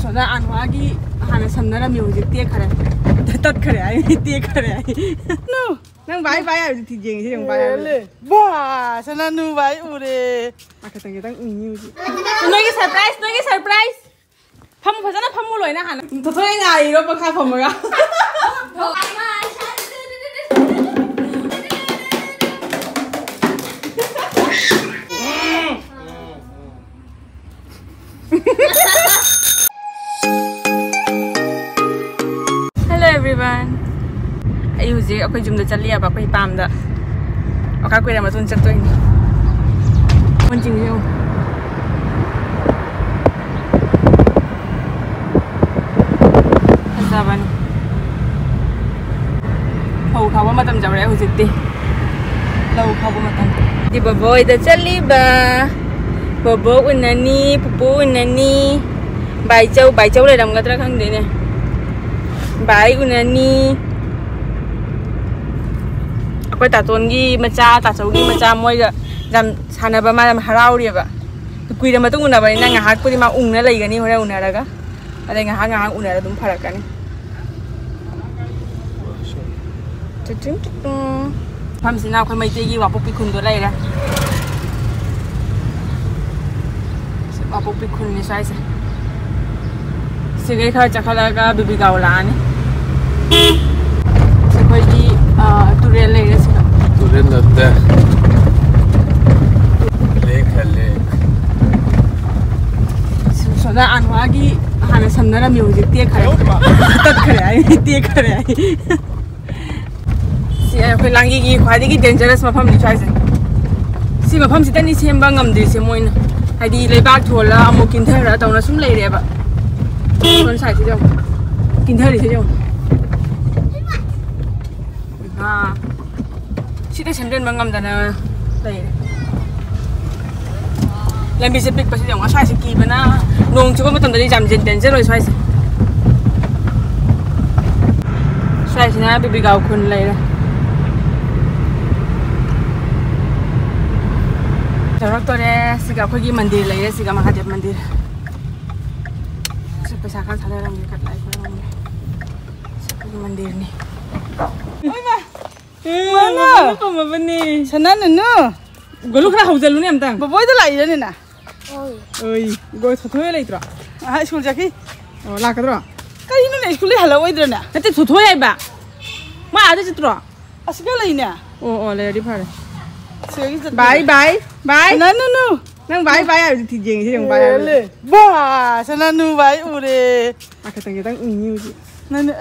सोना अनवागी हाना समना म्यूजिक ते खरे तत खरे आई ते खरे आई नो नंग बाय बाय आई थी जेंग से नंग बाय ले बा सना नु बाय उरे आखा तंगे तंग म्यूजिक नोई के सरप्राइज फम फजना फमु लोइना हाना तो थोय ngai row बखा फमगा Hello everyone. Ayu je akhoi jumda chali aba akhoi pamda. Aka koi ra matun chak toin. Mon jing yo. Azaban. Hau khawa matam jawre hujikti. Lau khawa matam. Di boboy da chali ba. Bobo unani, pupu unani. Bai chau le dam gadra khang de ne. Bai unani. Akwai tatongi macha tachaugi macha moi ga jam sanaba ma jam harauri ba. Kui da matung una ba na ngahak pudi ma ungna lai gani hore unara ga. Ada ngahak unara dum pharakani. Tutung tutung. Pham sina akwai mai te gi wa pok pikun do lai ra. Apok pikun ni sai se. Sige kha chakhala bibi gaulani. Sekoi di turel le se. Turel natte. Lek. Soda anwagi hana samna music te khare. Tat khare ai te khare ai. Si akhoi langi gi khwadi gi dangerous mafam ni sai se. Si mafam sita ni semba ngamdi se moina. Hadi lebar thola amu kinthara tawna sum leire ba kon sai thi jo kinthari thi jo ha sita semden bangam dana leire lambi se pik pasi jong asai se ki bana nong chu ko matam dali jam jen den je roi sai na bibi gaw khun leire Jarak tu deh, siapa pergi mandir lagi, siapa Mahadev mandir. Siapa sakan salah orang dekat lagi orang ni. Siapa pergi mandir ni? Oi ma, mana? Apa apa ni? Sana nana. Golu kena hujal lu ni amtang. Bawa itu lagi ni na. Oi, golu thothoi lagi tu. Ah, school jaki. Oh, lah kadro. Kali ni school ni halau itu na. Nanti thothoi ay ba? Ma ada citro. Asal lagi ni. Oh, lagi di mana? Bye. No. Nang bye ay thi jeng se nang bye le. Ba, sana nu bye ure. Aka tang tang music. Nan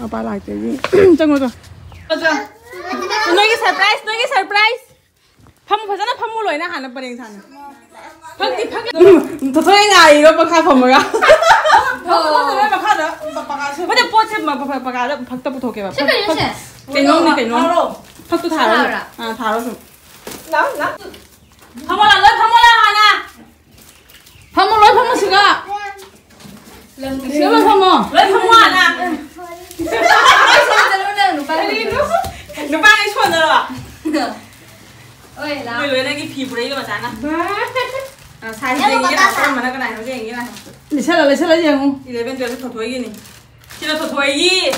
apa lai te ji. Chang go. Acha. Noi ke surprise. Pham phajana phamu loi na hana pareng thana. Phak to thoi ngai ro pakha phamaga. Pakha da pakha se. Bade pot se ma pakha da phak ta puthoke ba. Cái nón. Phak tu thả ra. Thả ra rồi. Nào. Phamo la hana. Phamo siga. Siga phamo. Loi phamo hana. Nó ba cái chuột rồi ạ. Ôi là. Lưới này cái phì đấy cơ mà chán à. Sai gì vậy nào? Mà nó cái này nó gì vậy này? Lấy xe là gì không? Thì lấy bên dưới cái thổi thổi gì này. Chỉ là thổi thổi gì.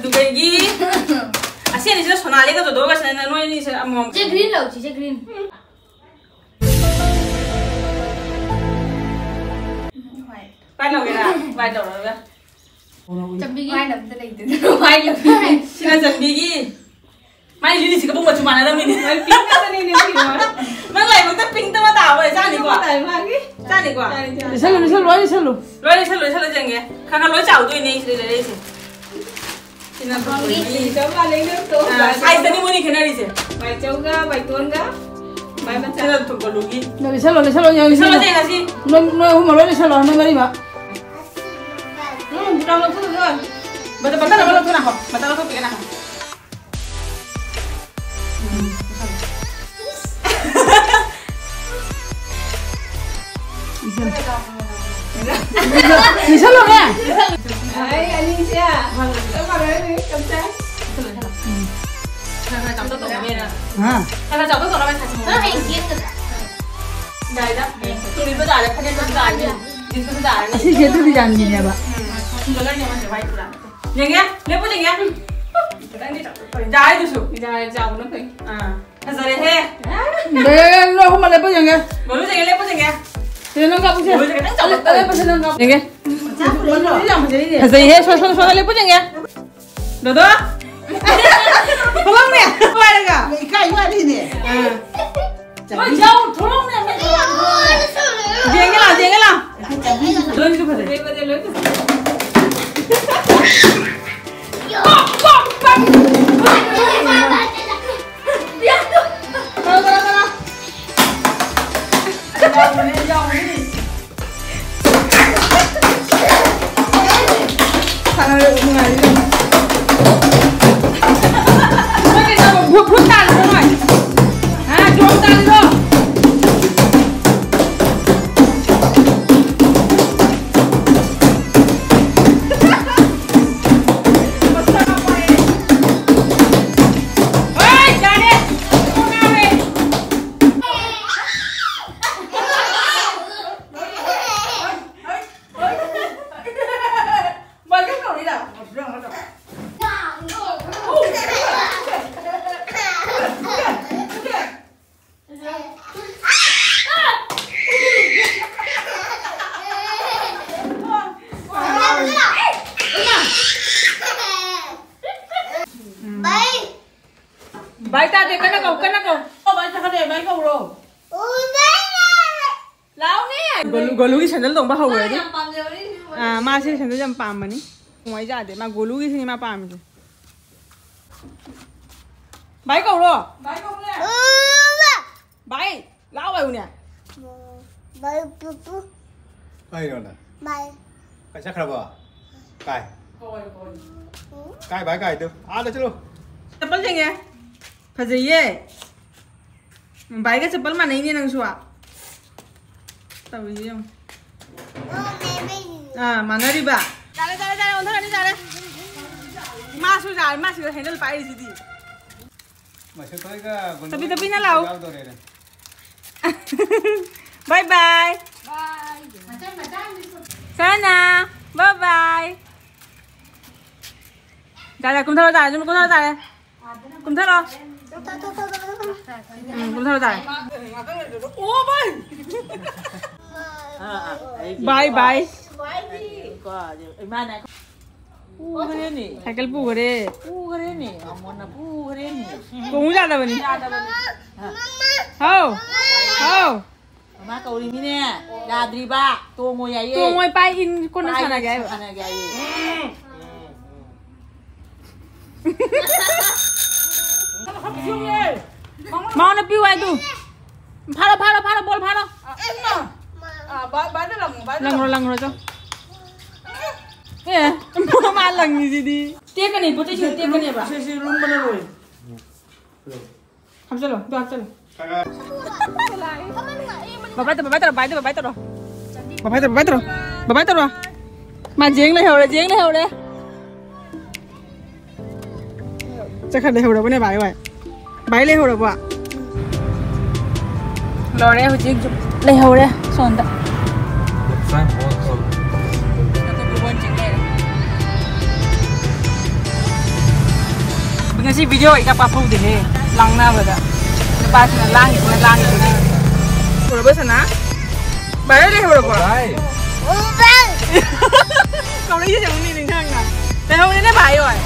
Đúng cái gì. Asyik ni sudah sonali ka tu doa sana noi ni saya amom. Cek green lau, cek green. Pai lau kira, pai lau lau. Jambi gi. Pai lau tu lagi tu. Pai lau. Sila jambi gi. Mai lili sih kabung macam mana dah ni. Mai pink kan ni ni. Mai lagi macam pink tu mata apa? Cari gua. Cari gua. Selalu jangan. Kakak loi jauh tu ini sih. Sina pergi. Coba lagi tu. Saya tadi mau ni kena di sini. Baik jauh ga, baik tuan ga. Baik macam. Sila tu kalau lagi. Dari selalu yang ini. Selalu jangan sih. No, malu ni selalu anda ngari ba. Kita lalu tu kan. Betul lalu tu nak. Betul lalu tu pergi nak. Bisa loh ya? Ay, anjing siya. Ang marami kamsa. Karena chọc tôi bên à? Karena chọc tôi bên sạch. Nó hành kiến được. Đây đó. Tôi đi bây giờ là không nên bây giờ जानी जिसको जानी सी खेत भी जानी है बा जगह नहीं मत भाई पूरा जेंगे ले पो जेंगे जाए दुसु जाए जाओ ना कोई हां हजरे है ले लो हम ले पो जेंगे बोलो जेंगे ले पो जेंगे thế nó gặp chưa? Đây bây giờ nó gặp. Nghe. Hãy subscribe cho kênh Ghiền Mì Gõ để không bỏ lỡ những video hấp dẫn. Không nè. Quay được à? Mày cay quá đi nè. Ôi dâu, không nè mẹ. Riêng cái nào? Lớn cái phải. Bây giờ lớn cái. Bái ta thì cái nó cầu. Ô bái ta để bái cầu rồi. Lão nè. Golu cái sandal dong ba hậu rồi đi. À ma sẽ sandal jam pam mà ní. Ngoài ra để mà golu cái gì mà pam chứ. Bái cầu rồi. Bái cầu nè. Bái. Lão bái nè. Bye pupu. Ay rồi nè. Bye. Cái chắc là bờ. Cài. Coi. Cài bái cài được. À được chứ luôn. Chapal change. Fajaye. Bái cái chapal mà नहीं năng सुआ. Tao gì không? À mà nó đi bà. Ra đây, ổn thôi đi ra đây. Ma su handle phải gì đi. Mà sẽ tới cái. Tapi nó lâu. Bye bye. Sana. Bye bye. Ra cùng theo ra, chúng cùng theo ra. Cùng theo rồi. Cùng theo ra. Ô bye. Bye bye. Cycle pu करे. Cũng ra đâu vậy? Hao. Má cầu đi nè. Ra đi ba. Tôi ngồi vậy. Tôi ngồi bay in con nó sana gaya. Mau nó piu ai tu? Phá nó bol phá nó. Lằng rồi cho. Ê, mà lằng gì đi? Tiếc cái này, bố tiếc cái này bà. Xí luôn bên rồi. Không sao rồi, được rồi. Bà bay tao rồi. Bà bay tao rồi. Mà giếng này hầu đây. Chắc hẳn đây hầu đâu bên này bài vậy. Bái lên hầu đâu ạ. Rồi đây hầu chiếc đây hầu đây, son ta. Ngasih video ika papu deh, langna beda. Lepas lang itu. Udah besar na? Bayar deh udah apa? Kau ni jangan ni tinggal na. Tapi ini bayar oi.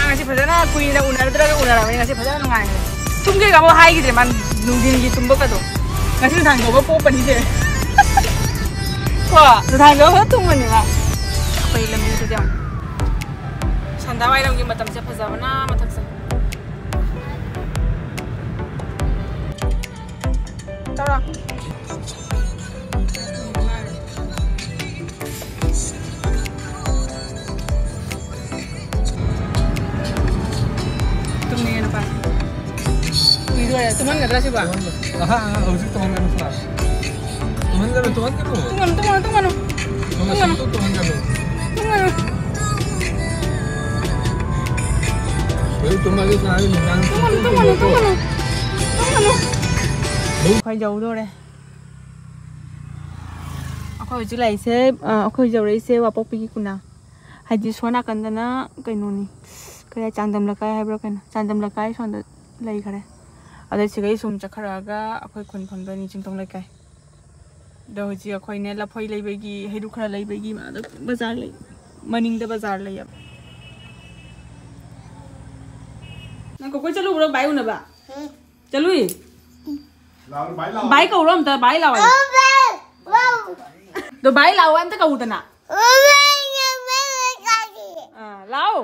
Ngasih pasal na kui na unar ngasih pasal ngai. Tunggu kamu hai gitu man nungguin gitu tunggu apa tuh? Ngasih tang kau apa pani deh. Wah, tang kau apa tunggu ni lah? Apa ilam itu jam? Sandawai dong gimana macam siapa zaman macam sa. Tara. Tumingin na pa. Video ya, teman nggak terasa ba? Harus teman kan salah. Teman kan. Teman. Khoai dầu thôi đây. हौजी लाइसे अखोय जौरैसे वापोकपी कुना हाइदि सोना कंदना कैनोनी कया चांदम लकाय eyebrow can चांदम लकाय सोंद लई खरे अदे सिगै सुम चखरागा अखोय खुन फंगदनी चिंतों लकाय the हौजी अखोयने लफोय लैबेगी हेदु खरा लैबेगी मा बाजार लै मनिंग द बाजार लै अब ना कोई चलो ब्रो बाय उनबा चलुई लाओ बाय लाओ बाय कौरो हम त बाय लाओ तो बाय लाओ हम त कहू तना लाओ